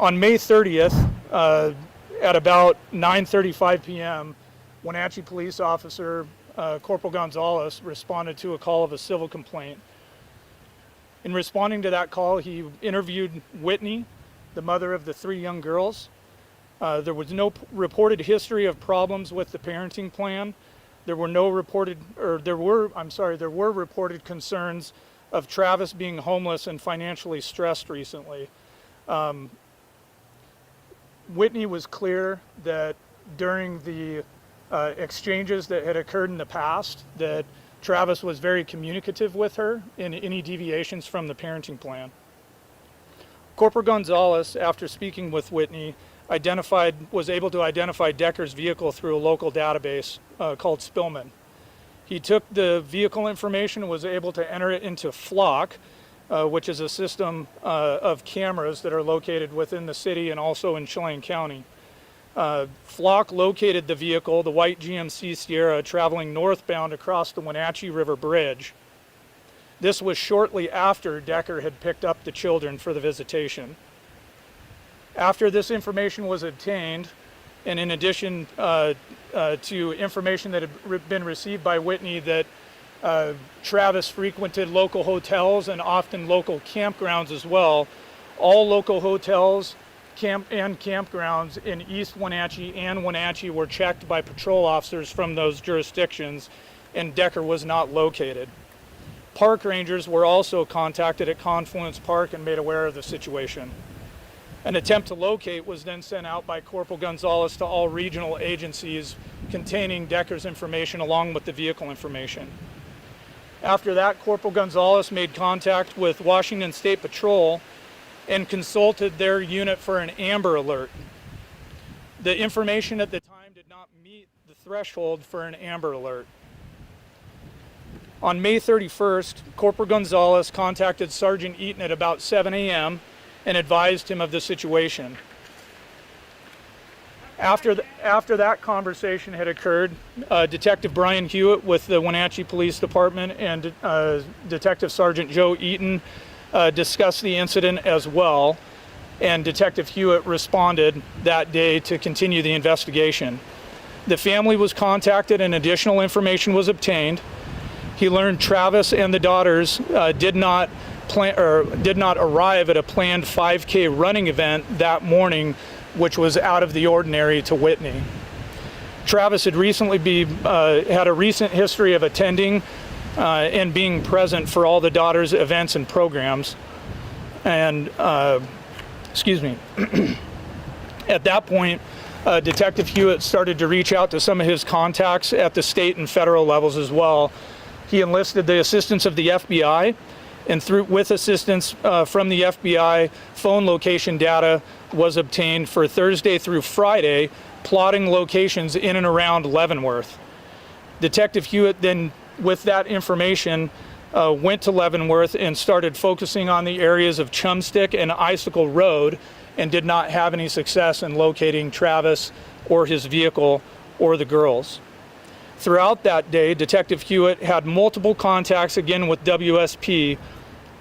On May 30th, at about 9:35 p.m., Wenatchee police officer Corporal Gonzalez responded to a call of a civil complaint. In responding to that call, he interviewed Whitney, the mother of the 3 young girls. There was no reported history of problems with the parenting plan. There were reported concerns of Travis being homeless and financially stressed recently. Whitney was clear that during the exchanges that had occurred in the past, that Travis was very communicative with her in any deviations from the parenting plan. Corporal Gonzalez, after speaking with Whitney, was able to identify Decker's vehicle through a local database called Spillman. He took the vehicle information and was able to enter it into Flock, which is a system of cameras that are located within the city and also in Chelan County. Flock located the vehicle, the white GMC Sierra, traveling northbound across the Wenatchee River Bridge. This was shortly after Decker had picked up the children for the visitation. After this information was obtained, and in addition to information that had been received by Whitney that Travis frequented local hotels and often local campgrounds as well, all local hotels and campgrounds in East Wenatchee and Wenatchee were checked by patrol officers from those jurisdictions, and Decker was not located. Park rangers were also contacted at Confluence Park and made aware of the situation. An attempt to locate was then sent out by Corporal Gonzalez to all regional agencies containing Decker's information along with the vehicle information. After that, Corporal Gonzalez made contact with Washington State Patrol and consulted their unit for an Amber Alert. The information at the time did not meet the threshold for an Amber Alert. On May 31st, Corporal Gonzalez contacted Sergeant Eaton at about 7 a.m. and advised him of the situation. After that conversation had occurred, Detective Brian Hewitt with the Wenatchee Police Department and Detective Sergeant Joe Eaton discussed the incident as well, and Detective Hewitt responded that day to continue the investigation. The family was contacted and additional information was obtained. He learned Travis and the daughters did not arrive at a planned 5K running event that morning, which was out of the ordinary to Whitney. Travis had had a recent history of attending and being present for all the daughters' events and programs. And, At that point, Detective Hewitt started to reach out to some of his contacts at the state and federal levels as well. He enlisted the assistance of the FBI, and with assistance from the FBI, phone location data was obtained for Thursday through Friday, plotting locations in and around Leavenworth. Detective Hewitt then, with that information, went to Leavenworth and started focusing on the areas of Chumstick and Icicle Road, and did not have any success in locating Travis or his vehicle or the girls. Throughout that day, Detective Hewitt had multiple contacts again with WSP,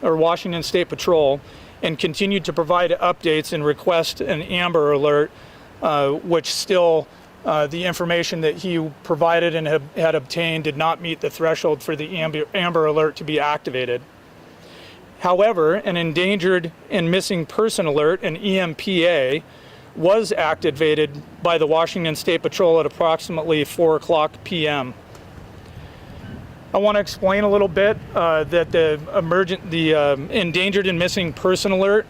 or Washington State Patrol, and continued to provide updates and request an Amber Alert, which still the information that he provided and had obtained did not meet the threshold for the Amber Alert to be activated. However, an Endangered and Missing Person Alert, an EMPA, was activated by the Washington State Patrol at approximately 4:00 p.m. I want to explain a little bit that the Endangered and Missing Person Alert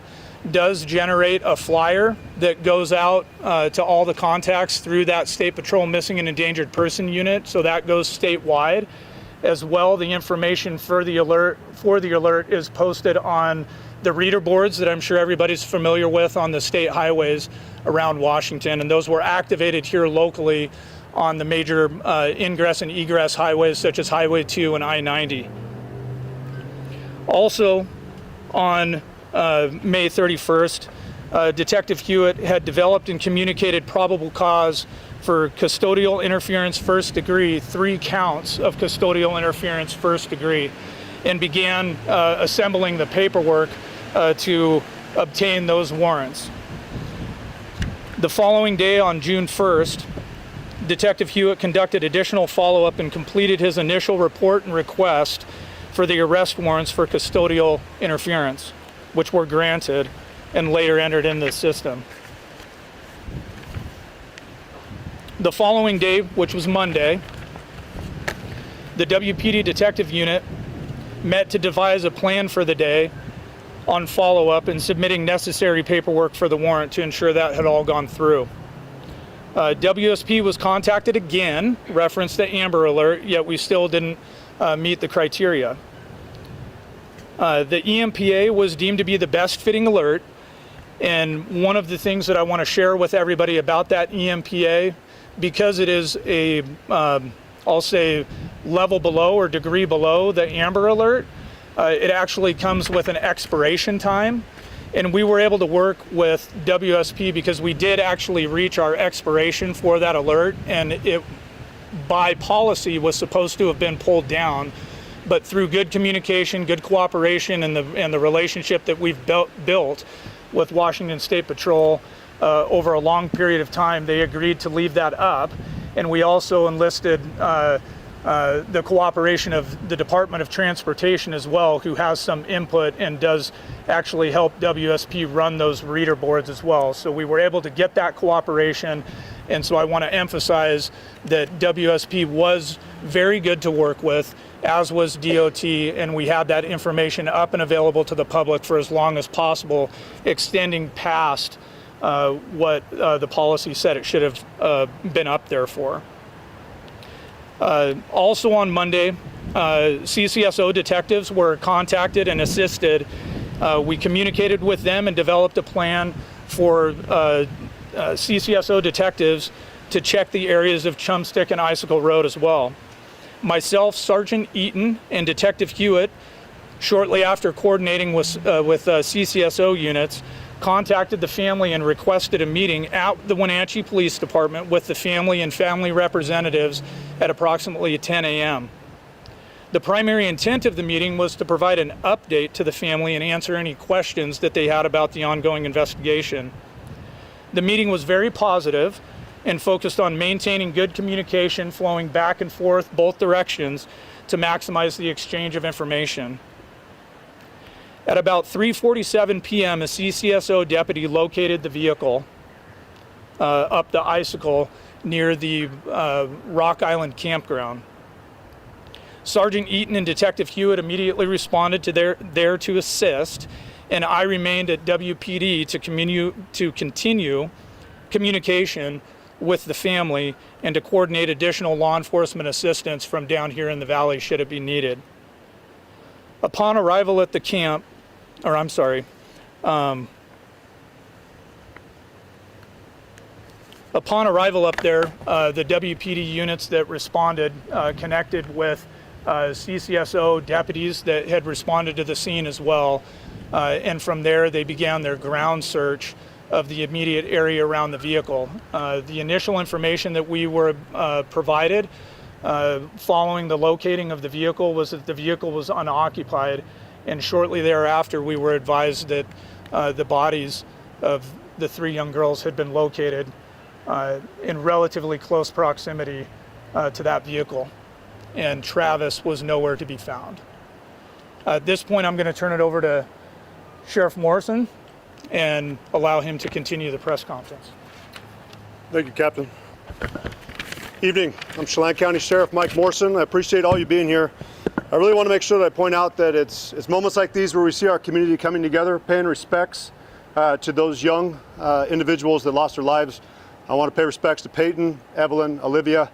does generate a flyer that goes out to all the contacts through that State Patrol Missing and Endangered Person Unit, so that goes statewide. As well, the information for the alert is posted on the reader boards that I'm sure everybody's familiar with on the state highways around Washington, and those were activated here locally on the major ingress and egress highways such as Highway 2 and I-90. Also, on May 31st, Detective Hewitt had developed and communicated probable cause for custodial interference first degree, 3 counts of custodial interference first degree, and began assembling the paperwork to obtain those warrants. The following day, on June 1st, Detective Hewitt conducted additional follow-up and completed his initial report and request for the arrest warrants for custodial interference, which were granted and later entered into the system. The following day, which was Monday, the WPD Detective Unit met to devise a plan for the day on follow-up and submitting necessary paperwork for the warrant to ensure that had all gone through. WSP was contacted again, referenced the Amber Alert, yet we still didn't meet the criteria. The EMPA was deemed to be the best fitting alert, and one of the things that I want to share with everybody about that EMPA, because it is a, I'll say, level below or degree below the Amber Alert, it actually comes with an expiration time. And we were able to work with WSP because we did actually reach our expiration for that alert, and it, by policy, was supposed to have been pulled down. But through good communication, good cooperation, and the relationship that we've built with Washington State Patrol over a long period of time, they agreed to leave that up. And we also enlisted the cooperation of the Department of Transportation as well, who has some input and does actually help WSP run those reader boards as well. So we were able to get that cooperation, and so I want to emphasize that WSP was very good to work with, as was DOT, and we had that information up and available to the public for as long as possible, extending past what the policy said it should have been up there for. Also on Monday, CCSO detectives were contacted and assisted. We communicated with them and developed a plan for CCSO detectives to check the areas of Chumstick and Icicle Road as well. Myself, Sergeant Eaton, and Detective Hewitt, shortly after coordinating with CCSO units, contacted the family and requested a meeting at the Wenatchee Police Department with the family and family representatives at approximately 10 a.m. The primary intent of the meeting was to provide an update to the family and answer any questions that they had about the ongoing investigation. The meeting was very positive and focused on maintaining good communication flowing back and forth both directions to maximize the exchange of information. At about 3:47 p.m., a CCSO deputy located the vehicle up the Icicle near the Rock Island campground. Sergeant Eaton and Detective Hewitt immediately responded to there to assist, and I remained at WPD to continue communication with the family and to coordinate additional law enforcement assistance from down here in the valley should it be needed. Upon arrival at the camp, upon arrival up there, the WPD units that responded connected with CCSO deputies that had responded to the scene as well. And from there, they began their ground search of the immediate area around the vehicle. The initial information that we were provided following the locating of the vehicle was that the vehicle was unoccupied, and shortly thereafter we were advised that the bodies of the 3 young girls had been located in relatively close proximity to that vehicle, and Travis was nowhere to be found. At this point, I'm going to turn it over to Sheriff Morrison and allow him to continue the press conference. Thank you, Captain. Evening. I'm Chelan County Sheriff Mike Morrison. I appreciate all you being here. I really want to make sure that I point out that it's moments like these where we see our community coming together, paying respects to those young individuals that lost their lives. I want to pay respects to Paityn, Evelyn, Olivia.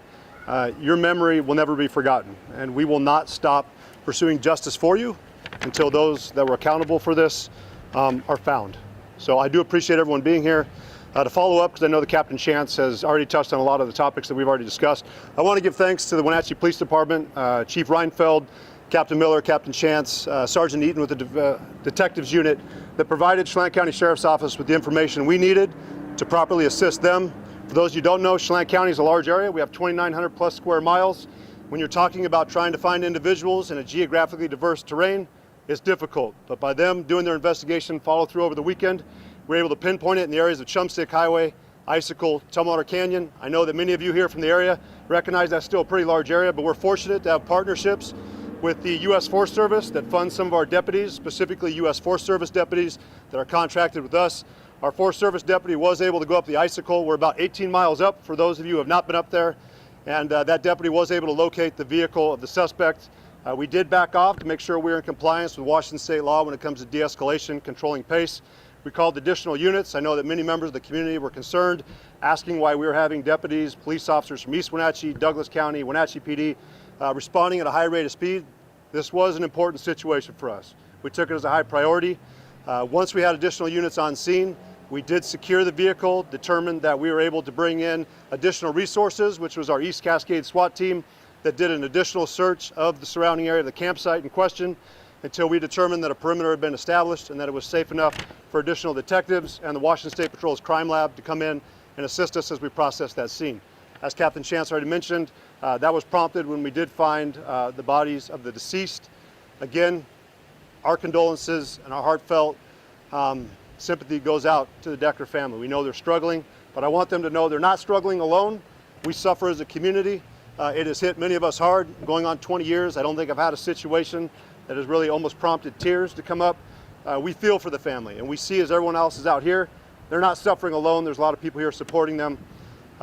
Your memory will never be forgotten, and we will not stop pursuing justice for you until those that were accountable for this are found. So I do appreciate everyone being here. To follow up, because I know the Captain Chance has already touched on a lot of the topics that we've already discussed, I want to give thanks to the Wenatchee Police Department, Chief Reinfeld, Captain Miller, Captain Chance, Sergeant Eaton with the Detectives Unit that provided Chelan County Sheriff's Office with the information we needed to properly assist them. For those of you who don't know, Chelan County is a large area. We have 2,900 plus square miles. When you're talking about trying to find individuals in a geographically diverse terrain, it's difficult. But by them doing their investigation follow through over the weekend, we're able to pinpoint it in the areas of Chumstick Highway, Icicle, Tumwater Canyon. I know that many of you here from the area recognize that's still a pretty large area, but we're fortunate to have partnerships with the U.S. Forest Service that funds some of our deputies, specifically U.S. Forest Service deputies that are contracted with us. Our Forest Service deputy was able to go up the Icicle. We're about 18 miles up for those of you who have not been up there. And that deputy was able to locate the vehicle of the suspect. We did back off to make sure we were in compliance with Washington state law when it comes to de-escalation, controlling pace. We called additional units. I know that many members of the community were concerned, asking why we were having deputies, police officers from East Wenatchee, Douglas County, Wenatchee PD, responding at a high rate of speed. This was an important situation for us. We took it as a high priority. Once we had additional units on scene, we did secure the vehicle, determined that we were able to bring in additional resources, which was our East Cascade SWAT team that did an additional search of the surrounding area of the campsite in question until we determined that a perimeter had been established and that it was safe enough for additional detectives and the Washington State Patrol's crime lab to come in and assist us as we process that scene. As Captain Chance already mentioned, that was prompted when we did find the bodies of the deceased. Again, our condolences and our heartfelt sympathy goes out to the Decker family. We know they're struggling, but I want them to know they're not struggling alone. We suffer as a community. It has hit many of us hard. Going on 20 years, I don't think I've had a situation that has really almost prompted tears to come up. We feel for the family, and we see as everyone else is out here, they're not suffering alone. There's a lot of people here supporting them.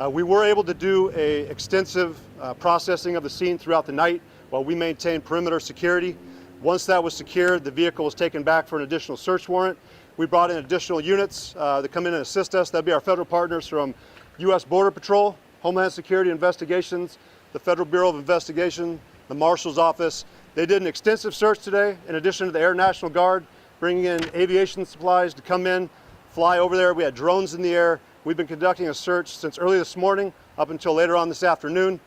We were able to do an extensive processing of the scene throughout the night while we maintained perimeter security. Once that was secured, the vehicle was taken back for an additional search warrant. We brought in additional units that come in and assist us. That'd be our federal partners from U.S. Border Patrol, Homeland Security Investigations, the Federal Bureau of Investigation, the Marshal's Office. They did an extensive search today, in addition to the Air National Guard, bringing in aviation supplies to come in, fly over there. We had drones in the air. We've been conducting a search since early this morning up until later on this afternoon.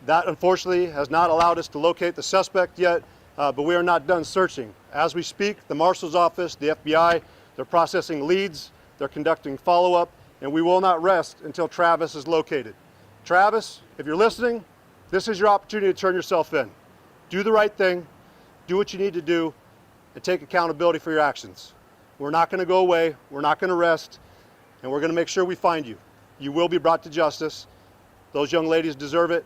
That, unfortunately, has not allowed us to locate the suspect yet, but we are not done searching. As we speak, the Marshal's Office, the FBI, they're processing leads, they're conducting follow-up, and we will not rest until Travis is located. Travis, if you're listening, this is your opportunity to turn yourself in. Do the right thing, do what you need to do, and take accountability for your actions. We're not going to go away, we're not going to rest, and we're going to make sure we find you. You will be brought to justice. Those young ladies deserve it.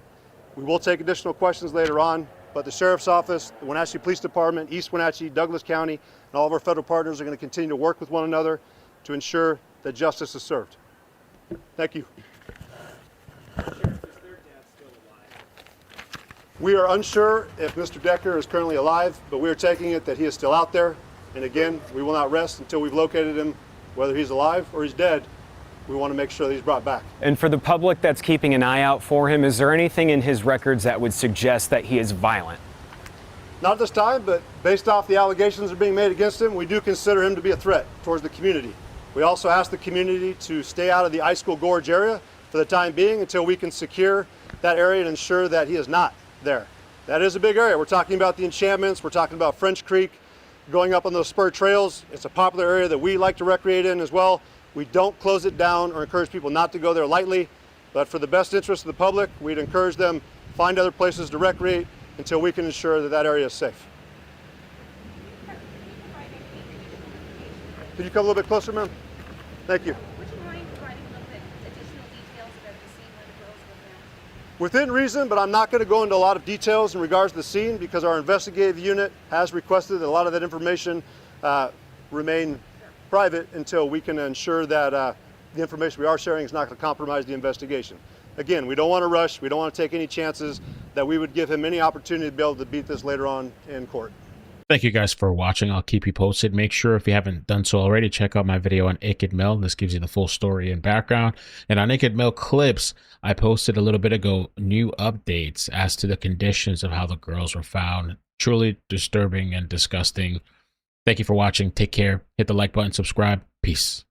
We will take additional questions later on, but the Sheriff's Office, the Wenatchee Police Department, East Wenatchee, Douglas County, and all of our federal partners are going to continue to work with one another to ensure that justice is served. Thank you. We are unsure if Mr. Decker is currently alive, but we are taking it that he is still out there. And again, we will not rest until we've located him, whether he's alive or he's dead. We want to make sure that he's brought back. And for the public that's keeping an eye out for him, is there anything in his records that would suggest that he is violent? Not at this time, but based off the allegations that are being made against him, we do consider him to be a threat towards the community. We also ask the community to stay out of the Icicle Gorge area for the time being until we can secure that area and ensure that he is not there. That is a big area. We're talking about the enchantments, we're talking about French Creek, going up on those spur trails. It's a popular area that we like to recreate in as well. We don't close it down or encourage people not to go there lightly, but for the best interest of the public, we'd encourage them find other places to recreate until we can ensure that that area is safe. Could you come a little bit closer, ma'am? Thank you. Would you mind providing a little bit additional details about the scene where the girls were found? Within reason, but I'm not going to go into a lot of details in regards to the scene because our investigative unit has requested that a lot of that information remain private until we can ensure that the information we are sharing is not going to compromise the investigation. Again, we don't want to rush. We don't want to take any chances that we would give him any opportunity to be able to beat this later on in court. Thank you guys for watching. I'll keep you posted. Make sure if you haven't done so already, check out my video on Naked Mill. This gives you the full story and background. And on Naked Mill Clips, I posted a little bit ago new updates as to the conditions of how the girls were found. Truly disturbing and disgusting. Thank you for watching. Take care. Hit the like button, subscribe. Peace.